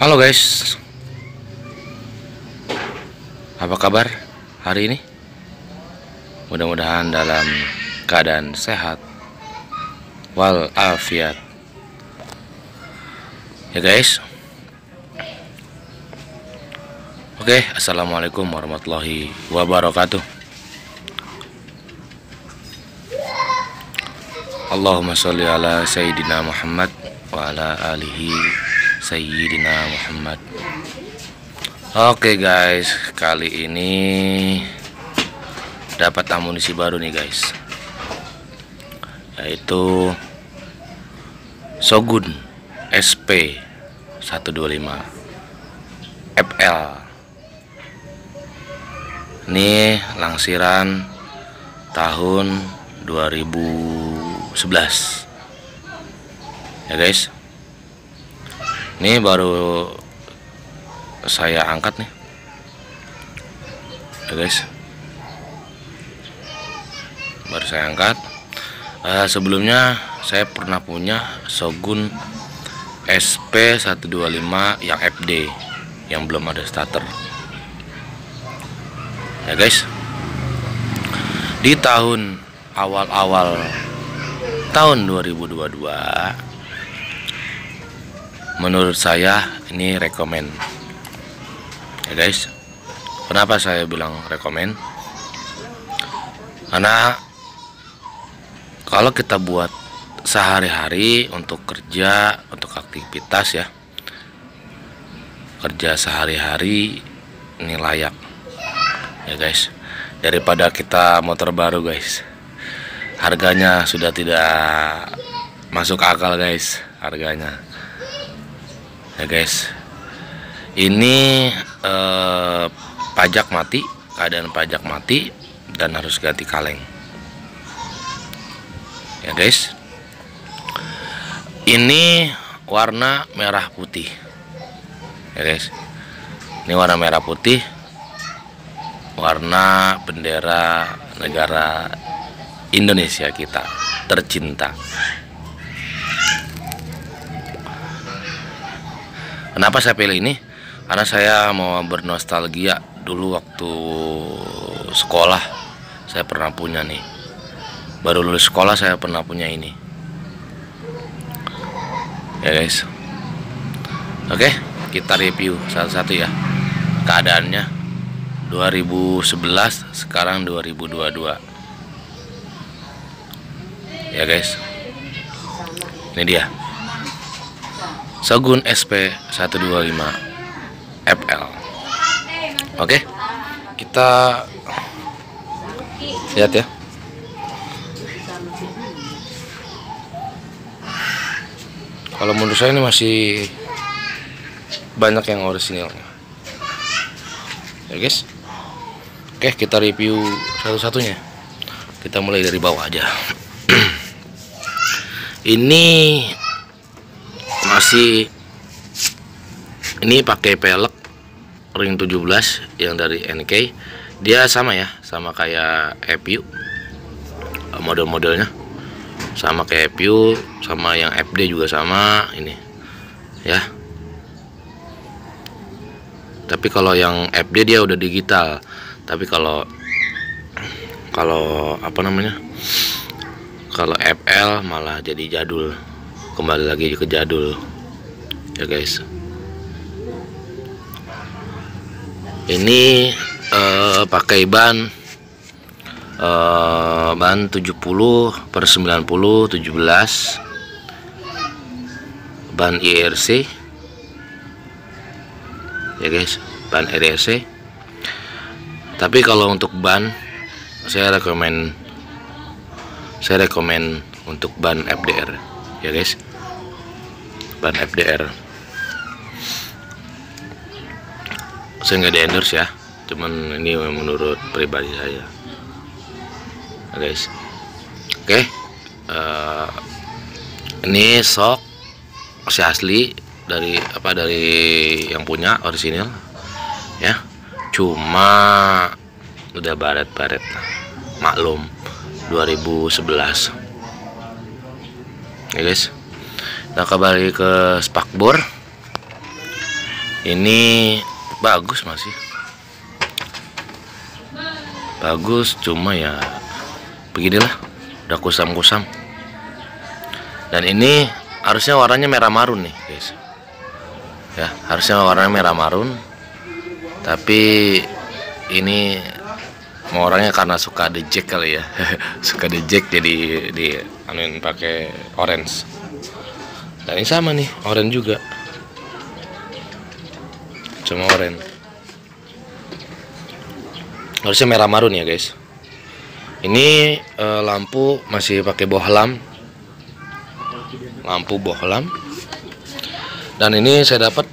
Halo guys, apa kabar hari ini? Mudah-mudahan dalam keadaan sehat walafiat ya guys. Oke, assalamualaikum warahmatullahi wabarakatuh. Allahumma sholli ala sayyidina Muhammad wa ala alihi sayyidina Muhammad. Oke guys, kali ini dapat amunisi baru nih guys, yaitu Shogun SP 125 FL. Ini langsiran tahun 2011 ya guys. Ini baru saya angkat nih ya guys, baru saya angkat. Sebelumnya saya pernah punya Shogun SP 125 yang FD yang belum ada starter ya guys. Di tahun awal tahun 2022, menurut saya ini rekomen ya guys. Kenapa saya bilang rekomen? Karena kalau kita buat sehari-hari untuk kerja, untuk aktivitas ya, kerja sehari-hari, ini layak ya guys, daripada kita motor baru guys. Harganya sudah tidak masuk akal guys, harganya ya guys. Ini pajak mati, keadaan pajak mati, dan harus ganti kaleng ya guys. Ini warna merah putih ya guys. Ini warna merah putih, warna bendera negara Indonesia kita tercinta. Kenapa saya pilih ini? Karena saya mau bernostalgia dulu waktu sekolah. Saya pernah punya nih, baru lulus sekolah saya pernah punya ini ya guys. Oke, kita review satu-satu ya. Keadaannya 2011, sekarang 2022 ya guys. Ini dia Shogun SP 125 FL. Oke, kita lihat ya. Kalau menurut saya ini masih banyak yang orisinilnya ya guys. Oke, kita review satu-satunya. Kita mulai dari bawah aja. Ini masih, ini pakai pelek ring 17 yang dari NK. Dia sama ya, sama kayak EPU, model-modelnya sama kayak EPU, sama yang FD juga sama ini ya. Tapi kalau yang FD dia udah digital, tapi kalau apa namanya, kalau FL malah jadi jadul, kembali lagi ke jadul ya guys. Ini pakai ban 70/90 17, ban IRC ya guys, ban IRC. Tapi kalau untuk ban saya rekomen untuk ban FDR ya guys, ban FDR. Saya nggak di endorse ya, cuman ini menurut pribadi saya ya guys. Oke, ini sok masih asli dari yang punya orisinil ya, cuma udah baret-baret, maklum 2011 ya guys. Nah, kembali ke spakbor. Ini bagus, masih bagus, cuma ya beginilah, udah kusam-kusam. Dan ini harusnya warnanya merah marun nih guys ya, harusnya warnanya merah marun, tapi ini mau orangnya karena suka the jack kali ya suka the jack, jadi di anuin pakai orange. Dan ini sama nih, orange juga, cuma orange, harusnya merah marun ya guys. Ini lampu masih pakai bohlam, lampu bohlam. Dan ini saya dapat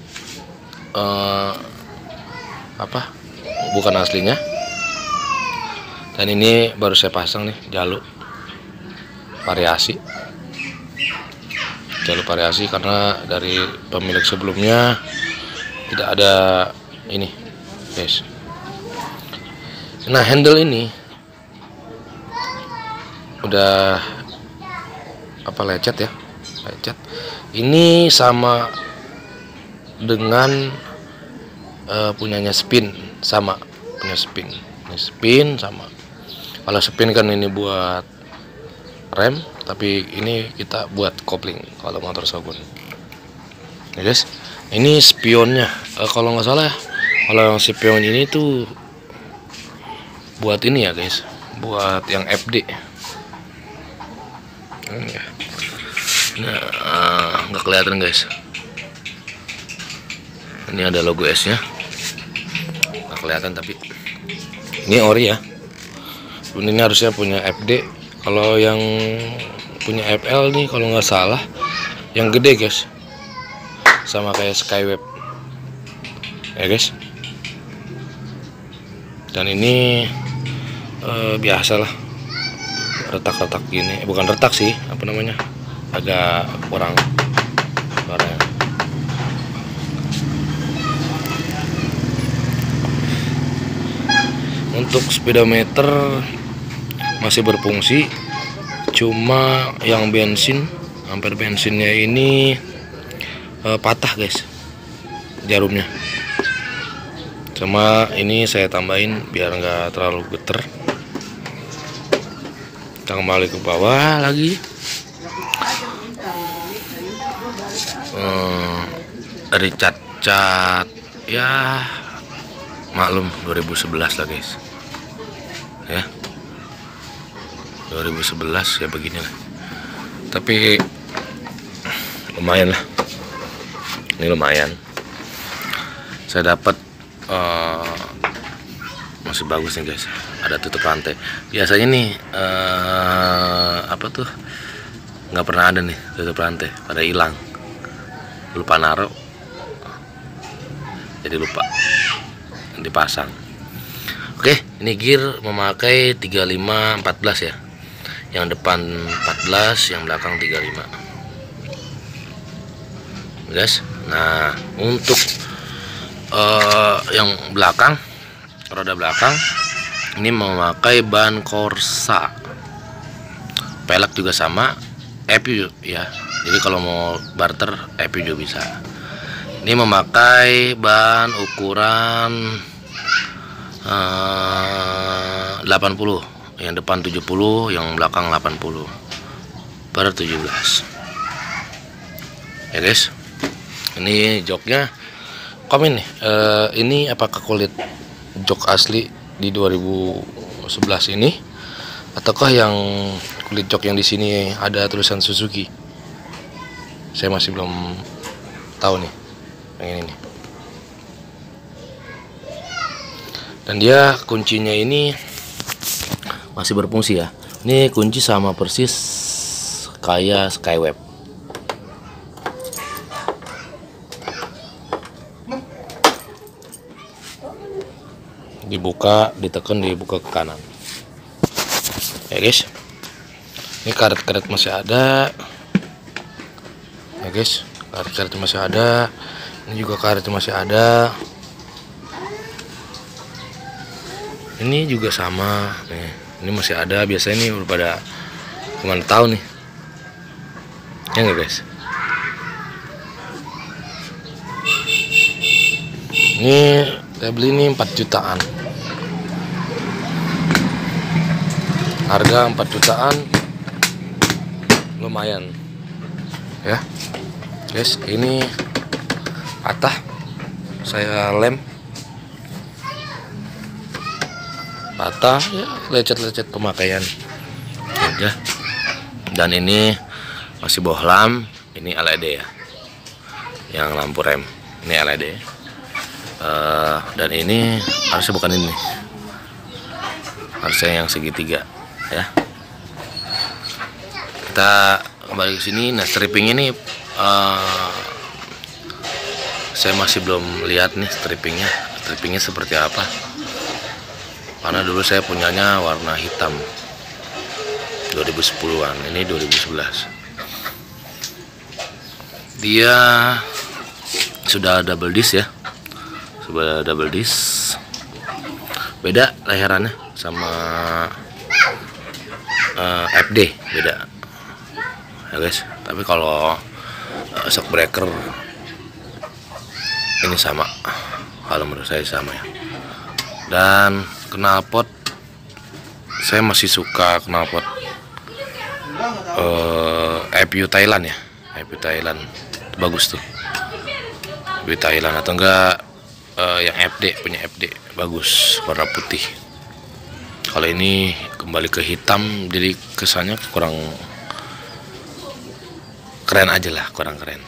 bukan aslinya. Dan ini baru saya pasang nih, jalur variasi, karena dari pemilik sebelumnya tidak ada ini guys. Nah, handle ini udah lecet ya, lecet. Ini sama dengan punyanya Spin, sama punya Spin. Ini Spin sama. Kalau Spin kan ini buat rem, tapi ini kita buat kopling kalau motor Shogun. Ya guys, ini spionnya. Kalau nggak salah, kalau yang spion ini tuh buat ini ya guys, buat yang FD. Nah, nggak kelihatan guys. Ini ada logo S nya, nggak kelihatan tapi ini ori ya. Ini harusnya punya FD. Kalau yang punya FL nih kalau nggak salah yang gede guys, sama kayak Skyweb ya guys. Dan ini biasalah retak-retak gini, bukan retak sih, apa namanya, agak kurang suaranya. Untuk speedometer masih berfungsi, cuma yang bensin, ampere bensinnya ini patah guys, jarumnya. Cuma ini saya tambahin biar nggak terlalu geter. Kita kembali ke bawah lagi. Dari cat ya maklum 2011 lah guys ya, 2011 ya beginilah, tapi lumayan lah, ini lumayan. Saya dapat masih bagus nih guys, ada tutup rantai. Biasanya nih nggak pernah ada nih tutup rantai, pada hilang, lupa naruh, jadi lupa dipasang. Oke, ini gear memakai 35-14 ya, yang depan 14, yang belakang 35 guys. Nah, untuk yang belakang, roda belakang ini memakai ban Corsa, pelek juga sama, EPU ya, jadi kalau mau barter EPU juga bisa. Ini memakai ban ukuran 80, yang depan 70, yang belakang 80 per 17 ya guys. Ini joknya komen nih, ini apakah kulit jok asli di 2011 ini ataukah yang kulit jok yang di sini ada tulisan Suzuki? Saya masih belum tahu nih yang ini. Dan dia kuncinya ini masih berfungsi ya. Ini kunci sama persis kayak Skyweb. Dibuka, ditekan, dibuka ke kanan. Ya guys. Ini karet-karet masih ada. Ya guys, karet-karet masih ada. Ini juga karet masih ada. Ini juga sama nih, ini masih ada. Biasanya ini udah pada kemana tahu nih ya nggak guys. Ini saya beli ini 4 jutaan. Harga 4 jutaan lumayan ya guys. Ini patah, saya lem patah ya, lecet-lecet pemakaian aja. Dan ini masih bohlam, ini LED ya, yang lampu rem ini LED. Dan ini harusnya bukan ini, harusnya yang segitiga ya. Kita kembali ke sini. Nah, stripping ini saya masih belum lihat nih strippingnya seperti apa, karena dulu saya punyanya warna hitam 2010-an, ini 2011. Dia sudah double disc ya, sudah double disc. Beda layarannya sama FD, beda ya guys. Tapi kalau shock breaker ini sama, kalau menurut saya sama ya. Dan knalpot, saya masih suka knalpot EPU Thailand ya, EPU Thailand bagus tuh, EPU Thailand atau enggak yang FD, punya FD bagus, warna putih. Kalau ini kembali ke hitam, jadi kesannya kurang keren aja lah, kurang keren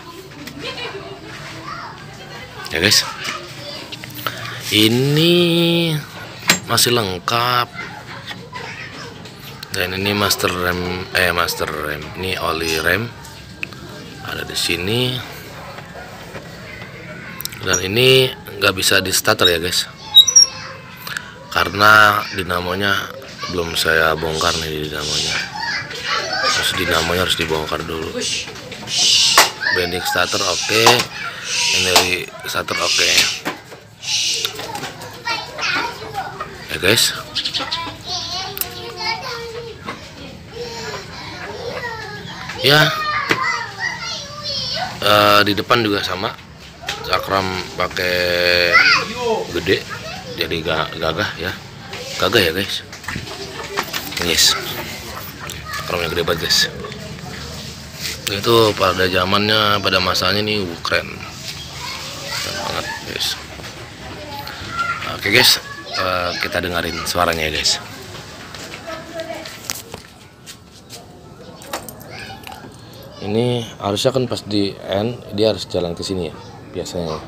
ya guys. Ini masih lengkap. Dan ini master rem, ini oli rem ada di sini. Dan ini nggak bisa di starter ya guys, karena dinamonya belum saya bongkar nih. Dinamonya harus dibongkar dulu. Bending starter oke, ini starter oke ya guys. Ya, di depan juga sama, cakram pakai gede, jadi gagah ya, gagah ya guys. Yes, cakramnya gede banget guys. Itu pada zamannya, pada masanya nih keren banget guys. Oke guys, kita dengerin suaranya ya guys. Ini harusnya kan pas di end dia harus jalan ke sini ya biasanya,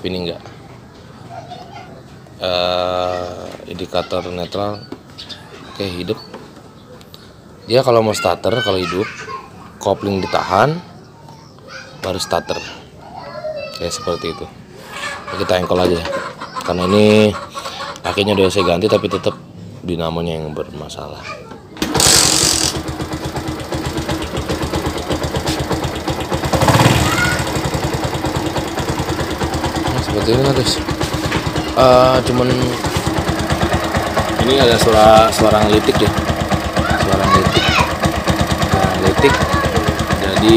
ini enggak. Indikator netral oke, hidup. Dia kalau mau starter, kalau hidup kopling ditahan baru starter kayak seperti itu. Kita engkol aja karena ini akhirnya udah saya ganti, tapi tetap dinamonya yang bermasalah. Nah, seperti ini guys. Cuman ini ada suara ngelitik ya, suara ngelitik. Jadi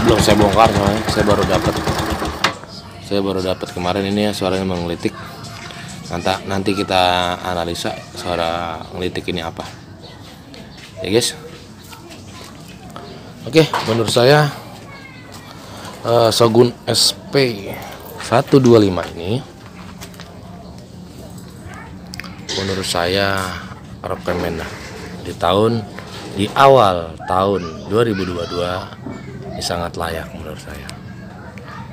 belum saya bongkar soalnya, saya baru dapat kemarin ini ya, suaranya menggelitik. Nanti kita analisa suara ngelitik ini apa ya guys. Oke, menurut saya Shogun SP 125 ini menurut saya rekomend di awal tahun 2022 ini sangat layak menurut saya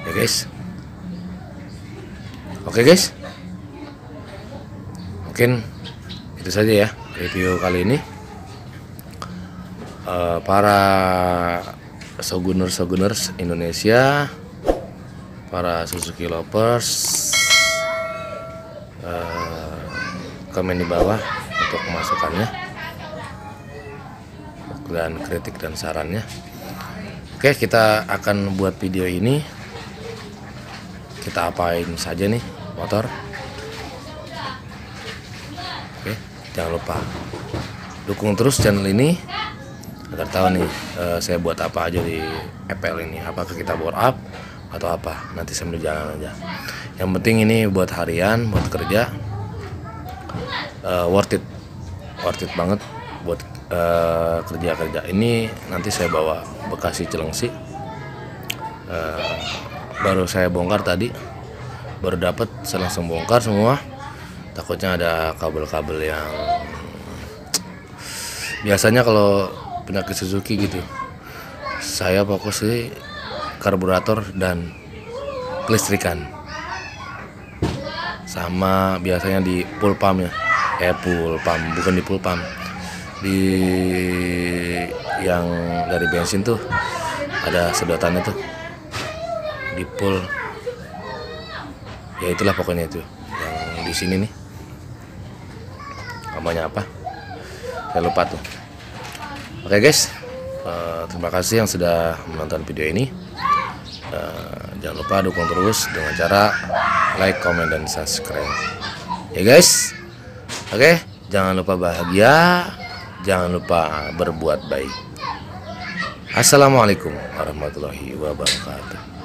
ya guys. Oke guys, mungkin itu saja ya review kali ini. Para Shoguners Indonesia, para Suzuki lovers, komen di bawah untuk masukannya dan kritik dan sarannya. Oke, kita akan buat video ini, kita apain saja nih motor. Oke, jangan lupa dukung terus channel ini agar tahu nih saya buat apa aja di FPL ini, apakah kita bore up atau apa, nanti sambil jalan aja. Yang penting ini buat harian, buat kerja, worth it banget buat kerja ini. Nanti saya bawa Bekasi Cilengsi, baru saya bongkar tadi, baru dapat, saya langsung bongkar semua. Takutnya ada kabel-kabel yang biasanya kalau penyakit Suzuki gitu, saya fokus di karburator dan kelistrikan, sama biasanya di full pump ya, full pump, bukan di full pump, di yang dari bensin tuh ada sedotannya tuh, di full ya, itulah pokoknya itu yang di sini nih, namanya apa saya lupa tuh. Oke guys, terima kasih yang sudah menonton video ini. Jangan lupa dukung terus dengan cara like, comment, dan subscribe ya guys. Oke, jangan lupa bahagia, jangan lupa berbuat baik. Assalamualaikum warahmatullahi wabarakatuh.